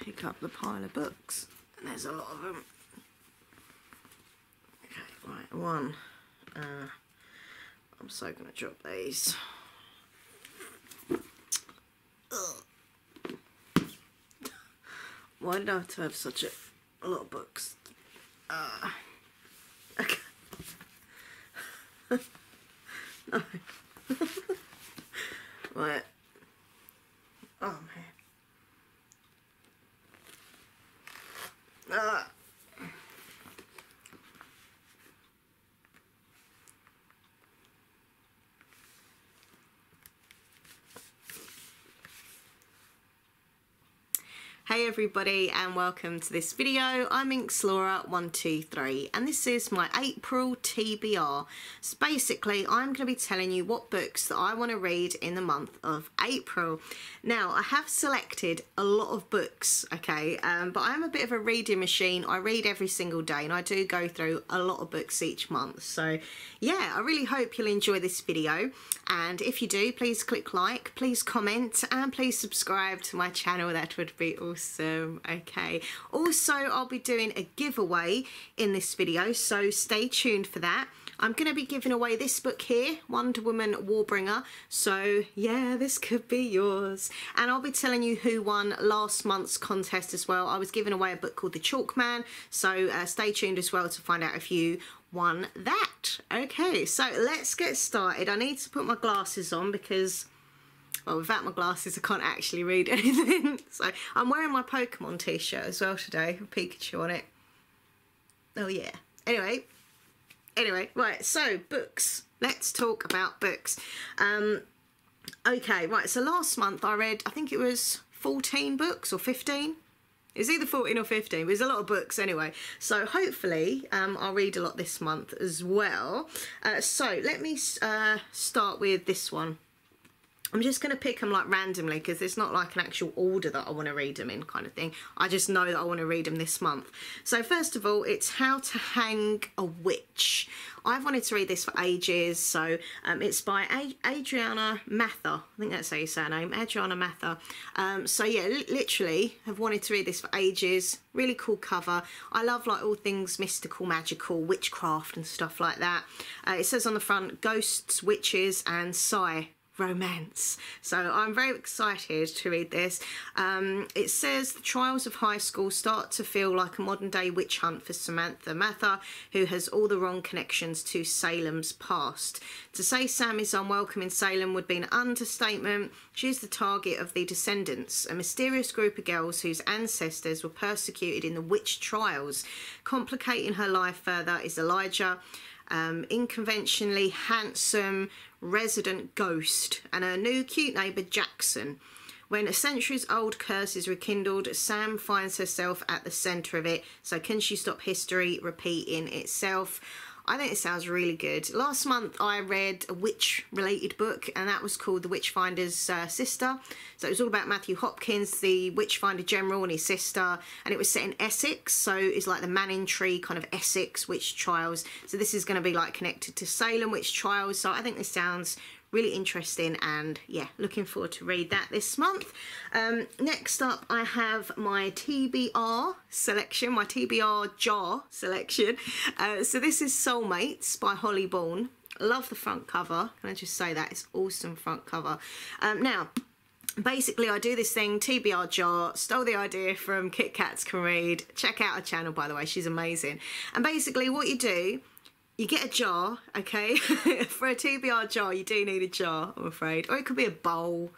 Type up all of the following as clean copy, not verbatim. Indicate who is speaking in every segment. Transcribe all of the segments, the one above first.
Speaker 1: pick up the pile of books, and there's a lot of them. Okay, right, one. I'm so gonna drop these. Ugh. Why did I have to have such a lot of books? Okay. No. Right. Oh man. Hey everybody, and welcome to this video. I'm Inxlaura123 and this is my April TBR. So basically I'm going to be telling you what books that I want to read in the month of April. Now I have selected a lot of books, okay, but I'm a bit of a reading machine. I read every single day and I do go through a lot of books each month. So yeah, I really hope you'll enjoy this video, and if you do, please click like, please comment, and please subscribe to my channel. That would be awesome. Okay, also I'll be doing a giveaway in this video, so stay tuned for that. I'm going to be giving away this book here, Wonder Woman Warbringer, so yeah, this could be yours. And I'll be telling you who won last month's contest as well. I was giving away a book called The Chalk Man, so stay tuned as well to find out if you won that. Okay, so let's get started. I need to put my glasses on because, well, without my glasses I can't actually read anything. So I'm wearing my Pokemon t-shirt as well today, with Pikachu on it. Oh yeah. Anyway, right, so books. Let's talk about books. Okay, right, so last month I read, I think it was 14 books or 15. It was either 14 or 15, but there's a lot of books anyway. So hopefully I'll read a lot this month as well. So let me start with this one. I'm just going to pick them like randomly because it's not like an actual order that I want to read them in kind of thing. I just know that I want to read them this month. So first of all, it's How to Hang a Witch. I've wanted to read this for ages. So it's by Adriana Mather. I think that's how you say her name, Adriana Mather. So yeah, literally have wanted to read this for ages. Really cool cover. I love like all things mystical, magical, witchcraft and stuff like that. It says on the front, ghosts, witches and sci romance. So I'm very excited to read this. It says the trials of high school start to feel like a modern day witch hunt for Samantha Mather, who has all the wrong connections to Salem's past. To say Sam is unwelcome in Salem would be an understatement. She is the target of the Descendants, a mysterious group of girls whose ancestors were persecuted in the witch trials. Complicating her life further is Elijah, unconventionally handsome resident ghost, and her new cute neighbour Jackson. When a centuries-old curse is rekindled, Sam finds herself at the centre of it. So can she stop history repeating itself? I think it sounds really good. Last month I read a witch-related book, and that was called The Witchfinder's Sister. So it was all about Matthew Hopkins, the Witchfinder General, and his sister, and it was set in Essex, so it's like the Manningtree kind of Essex witch trials. So this is going to be like connected to Salem witch trials, so I think this sounds really interesting, and yeah, looking forward to read that this month. Next up I have my TBR selection, my TBR jar selection. So this is Soulmates by Holly Bourne. Love the front cover, can I just say that? It's awesome front cover. Now, basically I do this thing, TBR jar, stole the idea from Kit Kats Can Read. Check out her channel, by the way, she's amazing. And basically what you do, you get a jar, okay? For a TBR jar, you do need a jar, I'm afraid. Or it could be a bowl.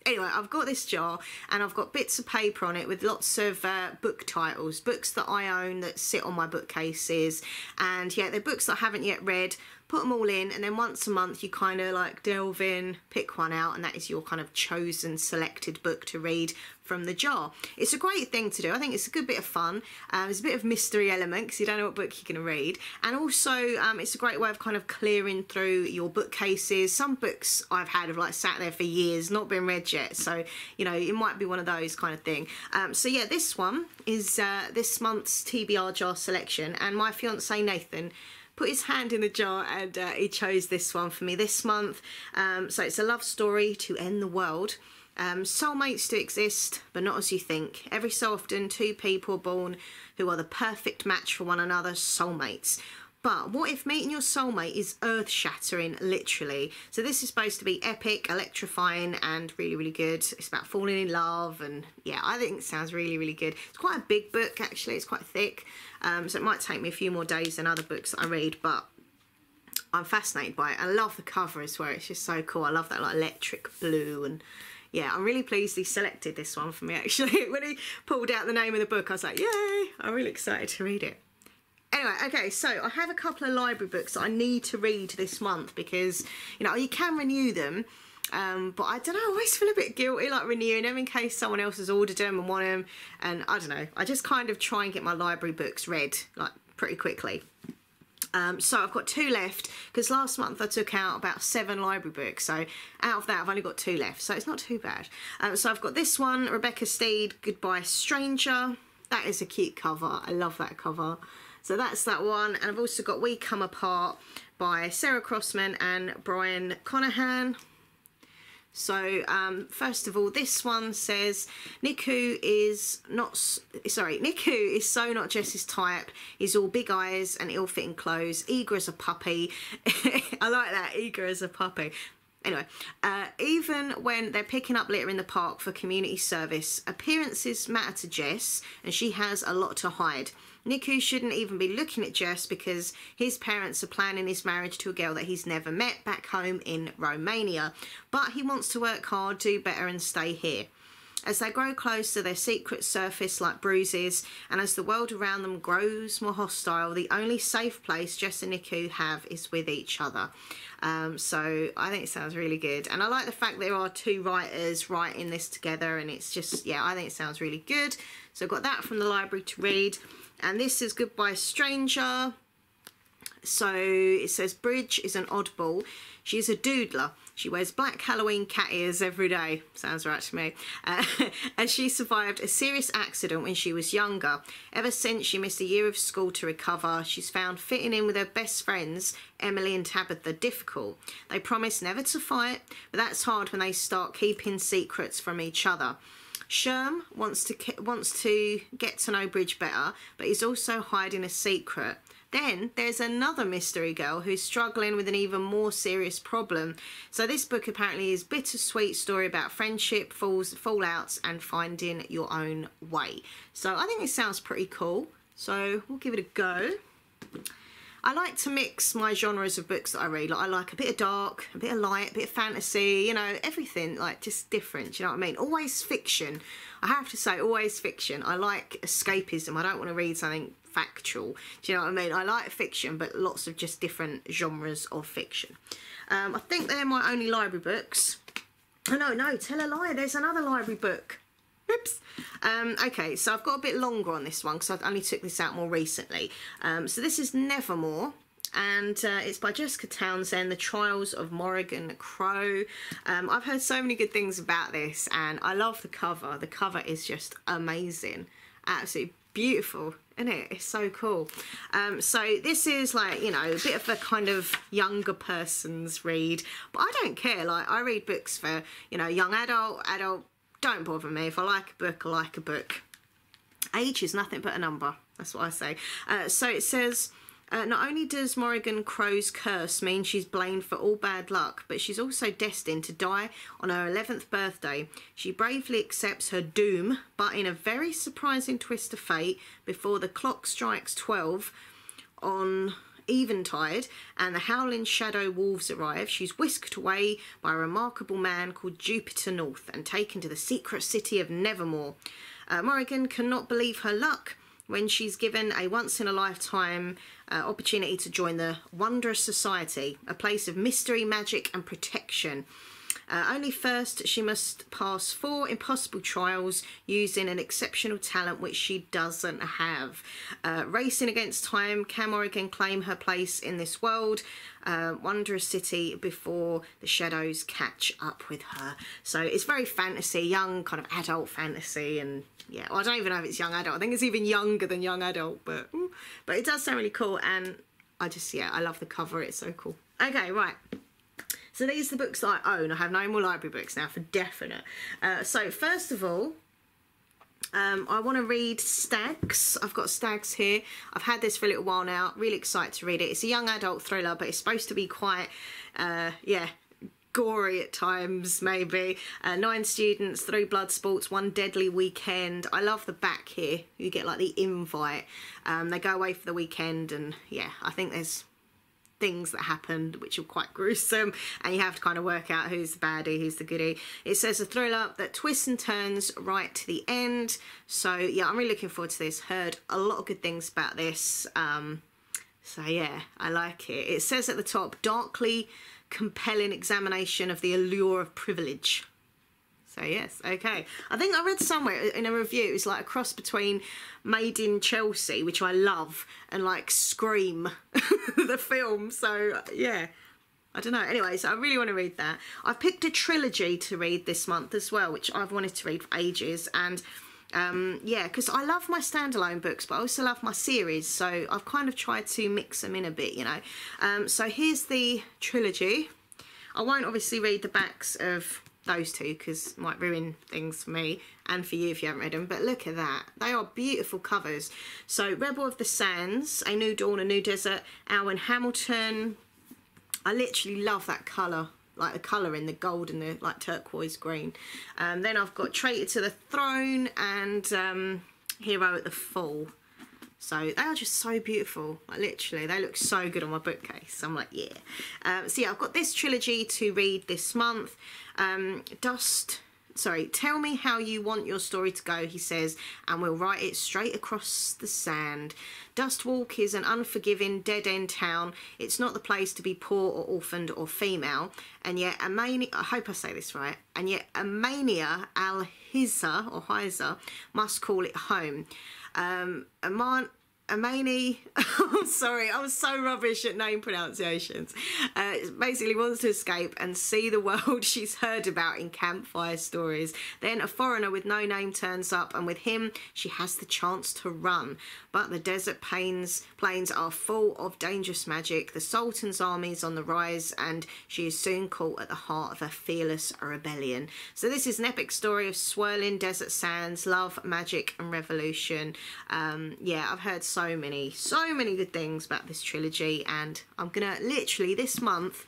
Speaker 1: Anyway, I've got this jar and I've got bits of paper on it with lots of book titles, books that I own that sit on my bookcases. And yeah, they're books that I haven't yet read. Put them all in, and then once a month you kind of like delve in, pick one out, and that is your kind of chosen selected book to read from the jar. It's a great thing to do. I think it's a good bit of fun. There's a bit of mystery element because you don't know what book you're going to read, and also it's a great way of kind of clearing through your bookcases. Some books I've had have like sat there for years, not been read yet, so you know, it might be one of those kind of thing. So yeah, this one is this month's TBR jar selection, and my fiance Nathan put his hand in the jar and he chose this one for me this month. So it's a love story to end the world. Soulmates do exist, but not as you think. Every so often, two people are born who are the perfect match for one another, soulmates. But what if meeting your soulmate is earth-shattering, literally? So this is supposed to be epic, electrifying, and really, really good. It's about falling in love, and yeah, I think it sounds really, really good. It's quite a big book, actually. It's quite thick, so it might take me a few more days than other books that I read, but I'm fascinated by it. I love the cover as well. It's just so cool. I love that like electric blue, and yeah, I'm really pleased he selected this one for me, actually. When he pulled out the name of the book, I was like, yay! I'm really excited to read it. Anyway, okay, so I have a couple of library books that I need to read this month because, you know, you can renew them, but I don't know, I always feel a bit guilty like renewing them in case someone else has ordered them and want them, and I don't know, I just kind of try and get my library books read, like, pretty quickly. So I've got 2 left because last month I took out about 7 library books, so out of that I've only got 2 left, so it's not too bad. So I've got this one, Rebecca Steed, Goodbye Stranger. That is a cute cover, I love that cover. So that's that one, and I've also got We Come Apart by Sarah Crossman and Brian Conahan. So first of all, this one says Niku is so not Jess's type. He's all big eyes and ill-fitting clothes, eager as a puppy. I like that, eager as a puppy. Anyway, even when they're picking up litter in the park for community service, appearances matter to Jess, and she has a lot to hide. Niku shouldn't even be looking at Jess because his parents are planning his marriage to a girl that he's never met back home in Romania. But he wants to work hard, do better and stay here. As they grow closer, their secrets surface like bruises, and as the world around them grows more hostile, the only safe place Jess and Niku have is with each other. So I think it sounds really good, and I like the fact there are 2 writers writing this together, and it's just, yeah, I think it sounds really good. So I've got that from the library to read, and this is Goodbye Stranger. So it says Bridge is an oddball. She's a doodler. She wears black Halloween cat ears every day. Sounds right to me. And she survived a serious accident when she was younger. Ever since, she missed a year of school to recover. She's found fitting in with her best friends, Emily and Tabitha, difficult. They promise never to fight, but that's hard when they start keeping secrets from each other. Sherm wants to get to know Bridge better, but he's also hiding a secret. Then there's another mystery girl who's struggling with an even more serious problem. So this book apparently is a bittersweet story about friendship, fallouts, and finding your own way. So I think it sounds pretty cool. So we'll give it a go. I like to mix my genres of books that I read. Like, I like a bit of dark, a bit of light, a bit of fantasy, you know, everything, like, just different, do you know what I mean? Always fiction. I have to say, always fiction. I like escapism. I don't want to read something factual, do you know what I mean? I like fiction, but lots of just different genres of fiction. I think they're my only library books. Oh, no, tell a lie. There's another library book. Oops. Okay, so I've got a bit longer on this one because I only took this out more recently. So this is Nevermore, and it's by Jessica Townsend, The Trials of Morrigan Crow. I've heard so many good things about this, and I love the cover. The cover is just amazing. Absolutely beautiful, isn't it? It's so cool. So this is like, you know, a bit of a kind of younger person's read, but I don't care. Like, I read books for, you know, young adult. Don't bother me. If I like a book, I like a book. Age is nothing but a number. That's what I say. So it says, not only does Morrigan Crow's curse mean she's blamed for all bad luck, but she's also destined to die on her 11th birthday. She bravely accepts her doom, but in a very surprising twist of fate, before the clock strikes 12 on eventide and the howling shadow wolves arrive, she's whisked away by a remarkable man called Jupiter North and taken to the secret city of Nevermore. Morrigan cannot believe her luck when she's given a once-in-a-lifetime opportunity to join the Wondrous Society, a place of mystery, magic and protection. Only first she must pass 4 impossible trials using an exceptional talent which she doesn't have. Racing against time, can Morrigan claim her place in this world, wondrous city, before the shadows catch up with her? So it's very fantasy, young kind of adult fantasy, and yeah, well, I don't even know if it's young adult. I think it's even younger than young adult, but it does sound really cool, and I love the cover. It's so cool. Okay, right. So these are the books that I own. I have no more library books now for definite. So first of all, I want to read Stags. I've got Stags here. I've had this for a little while now. Really excited to read it. It's a young adult thriller, but it's supposed to be quite, yeah, gory at times, maybe. 9 students, 3 blood sports, 1 deadly weekend. I love the back here. You get like the invite. They go away for the weekend, and yeah, I think there's things that happened which are quite gruesome, and you have to kind of work out who's the baddie, who's the goodie. It says a thriller that twists and turns right to the end. So yeah, I'm really looking forward to this. Heard a lot of good things about this. So yeah, I like it. It says at the top, darkly compelling examination of the allure of privilege. So yes, okay. I think I read somewhere in a review, it's like a cross between Made in Chelsea, which I love, and like Scream, the film. So yeah, I don't know. Anyway, so I really want to read that. I've picked a trilogy to read this month as well, which I've wanted to read for ages. And yeah, because I love my standalone books, but I also love my series. So I've kind of tried to mix them in a bit, you know. So here's the trilogy. I won't obviously read the backs of those two because it might ruin things for me and for you if you haven't read them, but look at that. They are beautiful covers. So Rebel of the Sands, A New Dawn, A New Desert, Alwyn Hamilton. I literally love that colour, like the colour in the gold and the like turquoise green. Then I've got Traitor to the Throne and Hero at the Fall. So they are just so beautiful, like literally they look so good on my bookcase. I'm like, yeah. So yeah, I've got this trilogy to read this month. Tell me how you want your story to go, he says, and we'll write it straight across the sand. Dustwalk is an unforgiving dead-end town. It's not the place to be poor or orphaned or female, and yet a mania, I hope I say this right, and yet a mania al-Hizza, or Hiza, must call it home. Amani, I'm sorry, I was so rubbish at name pronunciations. Basically wants to escape and see the world she's heard about in campfire stories. Then a foreigner with no name turns up, and with him she has the chance to run. But the desert plains are full of dangerous magic. The Sultan's army is on the rise, and she is soon caught at the heart of a fearless rebellion. So this is an epic story of swirling desert sands, love, magic, and revolution. Yeah, I've heard so many good things about this trilogy, and I'm gonna literally this month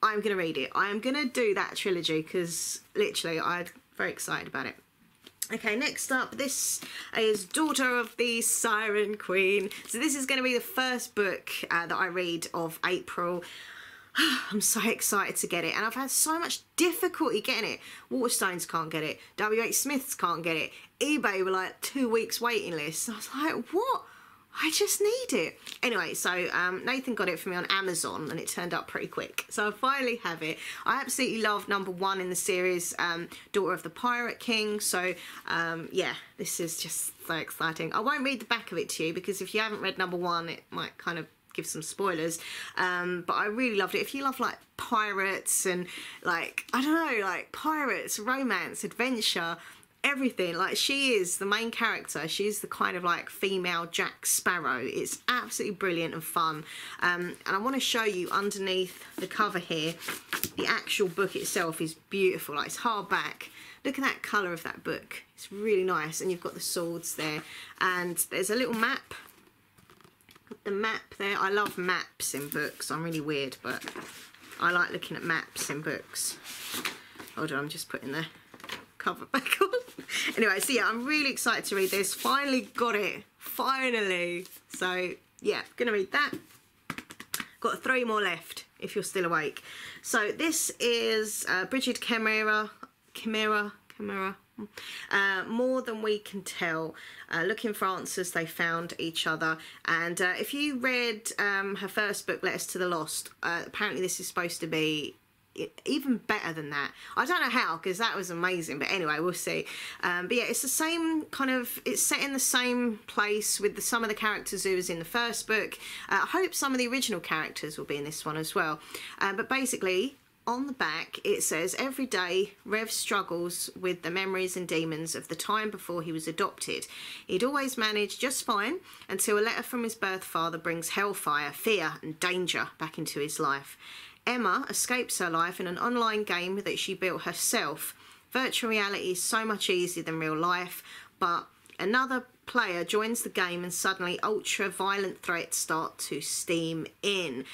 Speaker 1: I'm gonna read it. I am gonna do that trilogy because literally I'm very excited about it. Okay, next up, this is Daughter of the Siren Queen. So this is going to be the first book that I read of April. I'm so excited to get it, and I've had so much difficulty getting it. Waterstones can't get it, WH Smiths can't get it, eBay were like 2 weeks waiting list. I was like, what? I just need it. Anyway, so Nathan got it for me on Amazon, and it turned up pretty quick. So I finally have it. I absolutely love #1 in the series, Daughter of the Pirate King. So yeah, this is just so exciting. I won't read the back of it to you because if you haven't read #1, it might kind of give some spoilers. But I really loved it. If you love like pirates and like, I don't know, like pirates, romance, adventure, everything, like she is the main character. She's the kind of like female Jack Sparrow. It's absolutely brilliant and fun. And I want to show you underneath the cover here, the actual book itself is beautiful. Like it's hardback. Look at that colour of that book. It's really nice. And you've got the swords there, and there's a little map. Got the map there. I love maps in books. I'm really weird, but I like looking at maps in books. Hold on, I'm just putting the cover back on. Anyway, so yeah, I'm really excited to read this. Finally got it. Finally. So yeah, gonna read that. Got 3 more left if you're still awake. So this is Bridget Chimera, More Than We Can Tell. Looking for answers, they found each other. And if you read her first book, Letters to the Lost, apparently this is supposed to be even better than that. I don't know how, because that was amazing, but anyway, we'll see. But yeah, it's the same kind of, it's set in the same place with some of the characters who was in the first book. I hope some of the original characters will be in this one as well. But basically, on the back it says, every day Rev struggles with the memories and demons of the time before he was adopted. He'd always managed just fine until a letter from his birth father brings hellfire, fear and danger back into his life. Emma escapes her life in an online game that she built herself. Virtual reality is so much easier than real life, but another player joins the game and suddenly ultra-violent threats start to steam in.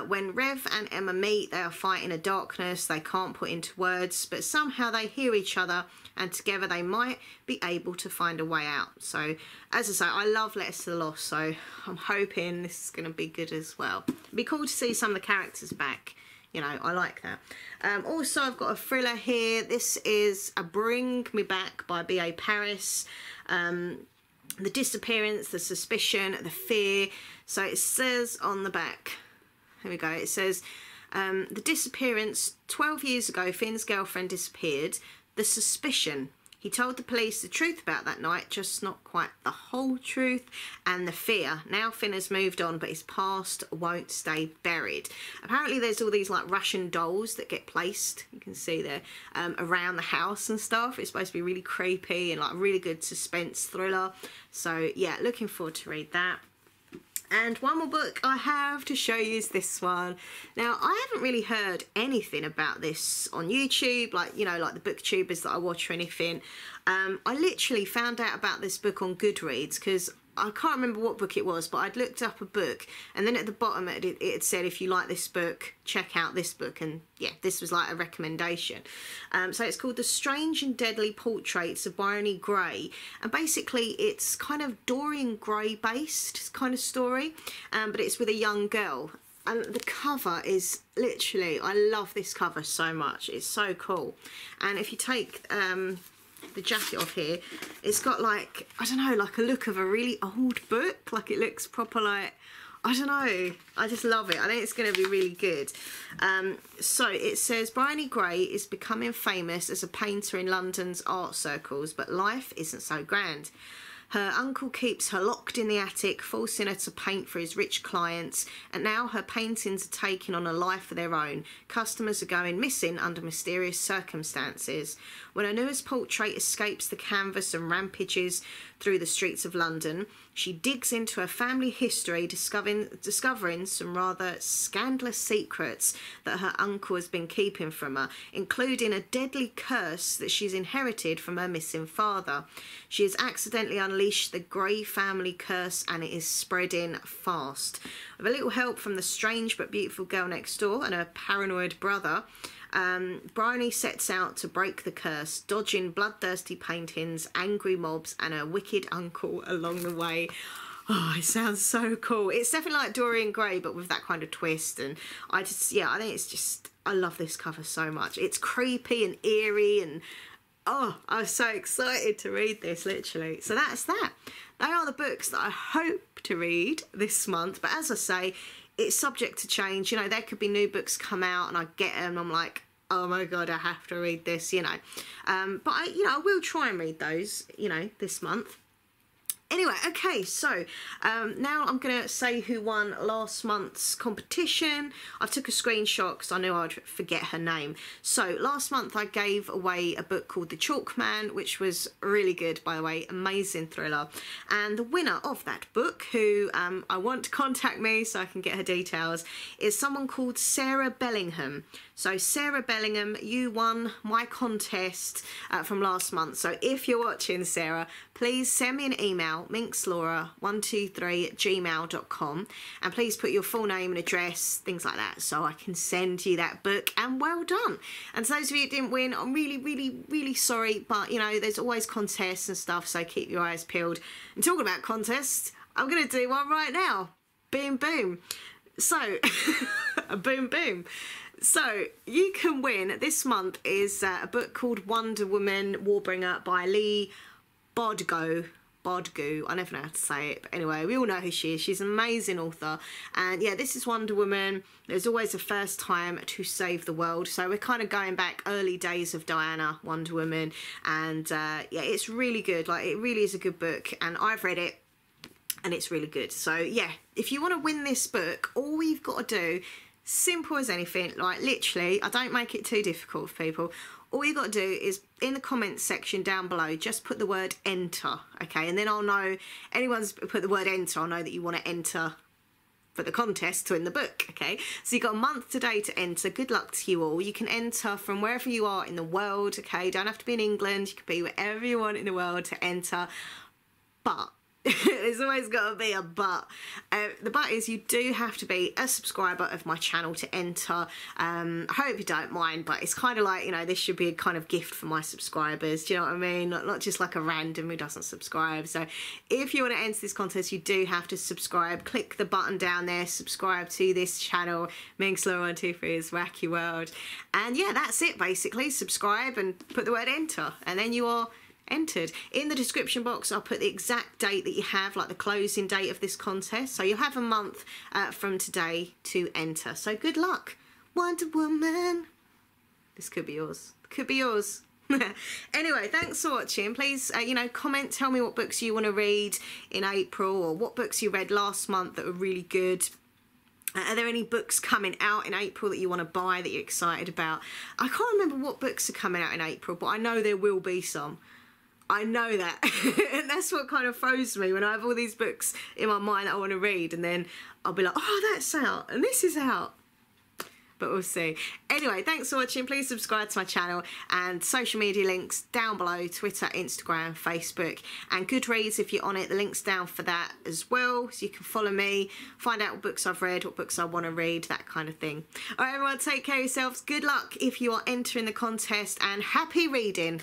Speaker 1: When Rev and Emma meet, they are fighting a darkness they can't put into words, but somehow they hear each other and together they might be able to find a way out. So, as I say, I love Letters to the Lost, so I'm hoping this is going to be good as well. It'd be cool to see some of the characters back. You know, I like that. Also, I've got a thriller here. This is A Bring Me Back by B.A. Paris. The disappearance, the suspicion, the fear. So it says on the back, here we go, it says, the disappearance, 12 years ago, Finn's girlfriend disappeared. The suspicion, he told the police the truth about that night, just not quite the whole truth. And the fear, now Finn has moved on, but his past won't stay buried. Apparently there's all these like Russian dolls that get placed, you can see there, around the house and stuff. It's supposed to be really creepy and like a really good suspense thriller. So yeah, looking forward to read that. And one more book I have to show you is this one. Now, I haven't really heard anything about this on YouTube, like, you know, like the booktubers that I watch or anything. I literally found out about this book on Goodreads because I can't remember what book it was, but I'd looked up a book and then at the bottom it had said, if you like this book, check out this book. And yeah, this was like a recommendation. So it's called The Strange and Deadly Portraits of Byron Gray. And basically it's kind of Dorian Gray based kind of story, but it's with a young girl. And the cover is literally, I love this cover so much. It's so cool. And if you take the jacket off here, it's got like, I don't know, like a look of a really old book. Like it looks proper like, I don't know, I just love it. I think it's going to be really good. So it says, Byron Gray is becoming famous as a painter in London's art circles, but life isn't so grand. Her uncle keeps her locked in the attic, forcing her to paint for his rich clients, and now her paintings are taking on a life of their own. Customers are going missing under mysterious circumstances. When her newest portrait escapes the canvas and rampages through the streets of London, she digs into her family history, discovering some rather scandalous secrets that her uncle has been keeping from her, including a deadly curse that she's inherited from her missing father. She has accidentally unleashed the Gray family curse and it is spreading fast. With a little help from the strange but beautiful girl next door and her paranoid brother, Bryony sets out to break the curse, dodging bloodthirsty paintings, angry mobs, and her wicked uncle along the way. Oh, it sounds so cool. It's definitely like Dorian Gray, but with that kind of twist. And I think it's just, I love this cover so much. It's creepy and eerie, and oh, I'm so excited to read this, literally. So that's that. They are the books that I hope to read this month. But as I say, it's subject to change. You know, there could be new books come out and I get them and I'm like, oh my God, I have to read this, you know. But I will try and read those, you know, this month. Anyway, okay, so now I'm going to say who won last month's competition. I took a screenshot because I knew I'd forget her name. So last month I gave away a book called The Chalk Man, which was really good, by the way, amazing thriller. And the winner of that book, who I want to contact me so I can get her details, is someone called Sarah Bellingham. So Sarah Bellingham, you won my contest from last month. So if you're watching, Sarah, please send me an email, minxlaura123@gmail.com, and please put your full name and address, things like that, so I can send you that book. And well done. And to those of you who didn't win, I'm really, really, really sorry, but you know, there's always contests and stuff, so keep your eyes peeled. And talking about contests, I'm going to do one right now. Boom, boom. So, boom, boom. So, you can win, this month is a book called Wonder Woman Warbringer by Leigh Bodgo, I never know how to say it, but anyway, we all know who she is. She's an amazing author, and yeah, this is Wonder Woman. There's always a first time to save the world, so we're kind of going back early days of Diana, Wonder Woman, and yeah, it's really good. Like, it really is a good book, and I've read it, and it's really good. So yeah, if you want to win this book, all you've got to do, simple as anything, like literally, I don't make it too difficult for people. All you got to do is, in the comments section down below, just put the word enter, okay? And then I'll know, anyone's put the word enter, I'll know that you want to enter for the contest to win the book, okay? So you've got a month today to enter. Good luck to you all. You can enter from wherever you are in the world, okay? Don't have to be in England. You can be wherever you want in the world to enter. But there's always got to be a but. The but is you do have to be a subscriber of my channel to enter. I hope you don't mind, but it's kind of like, you know, this should be a kind of gift for my subscribers. Do you know what I mean? Not just like a random who doesn't subscribe. So if you want to enter this contest, you do have to subscribe. Click the button down there, subscribe to this channel, Mingslaw123's Wacky World. And yeah, that's it basically. Subscribe and put the word enter, and then you are entered. In the description box I'll put the exact date that you have, like the closing date of this contest, so you'll have a month from today to enter. So good luck, Wonder Woman. This could be yours, could be yours. Anyway, thanks for watching. Please you know, comment, tell me what books you want to read in April, or what books you read last month that were really good. Are there any books coming out in April that you want to buy, that you're excited about? I can't remember what books are coming out in April, but I know there will be some. I know that. And that's what kind of throws me, when I have all these books in my mind that I want to read, and then I'll be like, oh, that's out and this is out. But we'll see. Anyway, thanks for watching. Please subscribe to my channel, and social media links down below: Twitter, Instagram, Facebook, and Goodreads if you're on it. The link's down for that as well, so you can follow me, find out what books I've read, what books I want to read, that kind of thing. Alright everyone, take care of yourselves. Good luck if you are entering the contest, and happy reading.